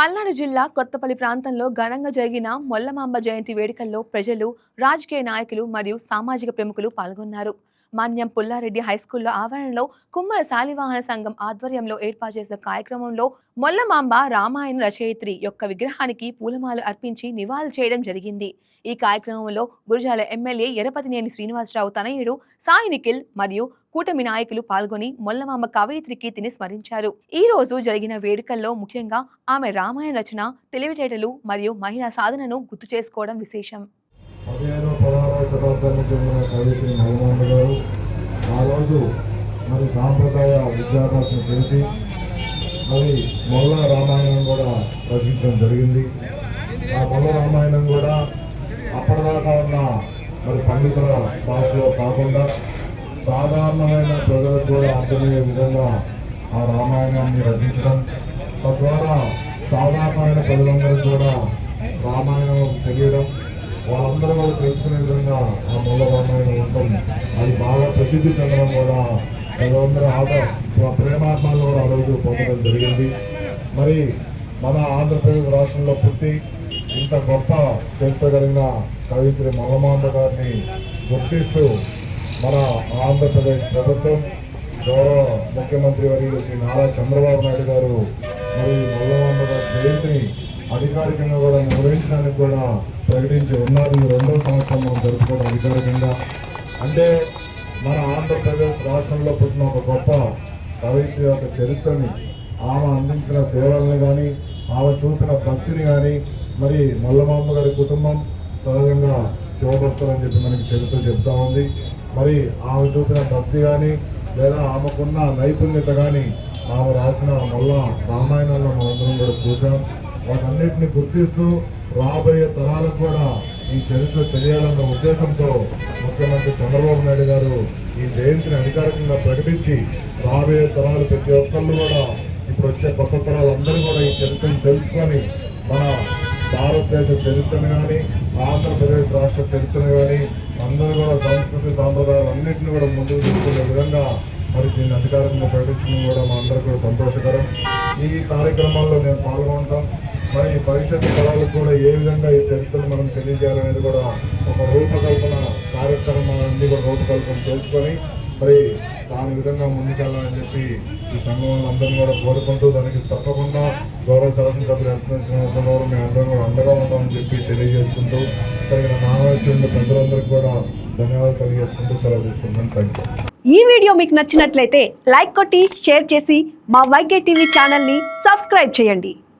పల్నాడు జిల్లా కొత్తపల్లి ప్రాంతంలో ఘనంగా జరిగిన మొల్లమాంబ జయంతి వేడుకల్లో ప్రజలు, రాజకీయ నాయకులు మరియు సామాజిక ప్రముఖులు పాల్గొన్నారు. మన్యం పుల్లారెడ్డి హైస్కూల్లో ఆవరణలో కుమ్మర శాలివాహన సంఘం ఆధ్వర్యంలో ఏర్పాటు చేసిన కార్యక్రమంలో మొల్లమాంబ రామాయణ రచయిత్రి యొక్క విగ్రహానికి పూలమాలు అర్పించి నివాళులు చేయడం జరిగింది. ఈ కార్యక్రమంలో గురజాల ఎమ్మెల్యే ఎరపతినేని శ్రీనివాసరావు తనయుడు సాయి నిఖిల్ మరియు కూటమి నాయకులు పాల్గొని మొల్లమాంబ కవయిత్రి కీర్తిని స్మరించారు. ఈ రోజు జరిగిన వేడుకల్లో ముఖ్యంగా ఆమె రామాయణ రచన, తెలివితేటలు మరియు మహిళా సాధనను గుర్తు చేసుకోవడం విశేషం. 15-16వ శతాబ్దానికి చెందిన కవిత్రి మొల్లమాంబ గారు ఆ రోజు మరి సాంప్రదాయ విద్యాభ్యాసం చేసి మరి మొల్ల రామాయణం కూడా రచించడం జరిగింది. ఆ మొల్ల రామాయణం కూడా అప్పటిదాకా ఉన్న మరి పండితుల భాషలో కాకుండా సాధారణమైన ప్రజలకు కూడా అర్థమయ్యే విధంగా ఆ రామాయణాన్ని రచించడం, తద్వారా సాధారణమైన ప్రజలందరూ కూడా రామాయణం తెలియడం, వాళ్ళందరూ కూడా తెలుసుకునే విధంగా ఆ మొల్ల రామాయణం ఉండటం, అది బాగా ప్రసిద్ధి చెందడం కూడా ప్రజలందరూ ప్రేమాత్మాలు కూడా ఆ రోజు పొందడం జరిగింది. మరి మన ఆంధ్రప్రదేశ్ రాష్ట్రంలో పుట్టి ఇంత గొప్ప చరిత్ర కలిగిన కవిత్రి మొల్లమాంబ గారిని గుర్తిస్తూ మన ఆంధ్రప్రదేశ్ ప్రభుత్వం, గౌరవ ముఖ్యమంత్రి వర్యులు శ్రీ నారా చంద్రబాబు నాయుడు గారు మరి మొల్లమాంబ గారి జయంతిని అధికారికంగా కూడా నిర్వహించడానికి కూడా ప్రకటించి ఉన్నారు. ఈ 2వ సంవత్సరం మనం జరుపుకోవడం అధికారికంగా. అంటే మన ఆంధ్రప్రదేశ్ రాష్ట్రంలో పుట్టిన ఒక గొప్ప కవిత్రి యొక్క చరిత్రని, ఆమె అందించిన సేవల్ని కానీ, ఆమె చూపిన భక్తిని కానీ, మరి మొల్లమాంబ గారి కుటుంబం సహజంగా శివభక్తులని చెప్పి మనకి చరిత్ర చెప్తా ఉంది. మరి ఆమె చూపిన భక్తి కానీ, లేదా ఆమెకున్న నైపుణ్యత కానీ ఆమె రాసిన మొల్ల రామాయణంలో మనందరం కూడా చూసాం. వాటన్నిటిని గుర్తిస్తూ రాబోయే తరాలకు కూడా ఈ చరిత్ర తెలియాలన్న ఉద్దేశంతో ముఖ్యమంత్రి చంద్రబాబు నాయుడు గారు ఈ జయంతిని అధికారికంగా ప్రకటించి రాబోయే తరాలు ప్రతి ఒక్కళ్ళు కూడా ఇప్పుడు వచ్చే కొత్త తరాలందరూ కూడా ఈ చరిత్రను తెలుసుకొని మన భారతదేశ చరిత్రను కానీ, ఆంధ్రప్రదేశ్ రాష్ట్ర చరిత్రను కానీ అందరూ కూడా సంస్కృతి సాంప్రదాయాలు అన్నింటినీ కూడా ముందుకు తీసుకునే విధంగా మరి దీన్ని అధికారికంగా ప్రకటించడం కూడా మా అందరికీ కూడా సంతోషకరం. ఈ కార్యక్రమాల్లో నేను పాల్గొంటాం. మరి భవిష్యత్తు తరాలకు కూడా ఏ విధంగా ఈ చరిత్రను మనం తెలియజేయాలనేది కూడా ఒక రూపకల్పన కార్యక్రమాన్ని కూడా రూపకల్పన చేసుకొని మరి దాని విధంగా ముందుకెళ్ళాలని చెప్పి ఈ సంఘం అందరినీ కూడా కోరుకుంటూ, దానికి తప్పకుండా గౌరవ శాసనసభ్యులు ఎస్ఎన్ శ్రీనివాసరావు మేము అందరం కూడా అండగా ఉంటామని చెప్పి తెలియజేసుకుంటూ, తగిన నామోచన ప్రజలందరికీ కూడా ధన్యవాదాలు తెలియజేసుకుంటూ సెలవు తీసుకుంటాను. Thank you. ఈ వీడియో మీకు నచ్చినట్లయితే లైక్ కొట్టి షేర్ చేసి మా వైకే టీవీ ఛానల్ని సబ్స్క్రైబ్ చేయండి.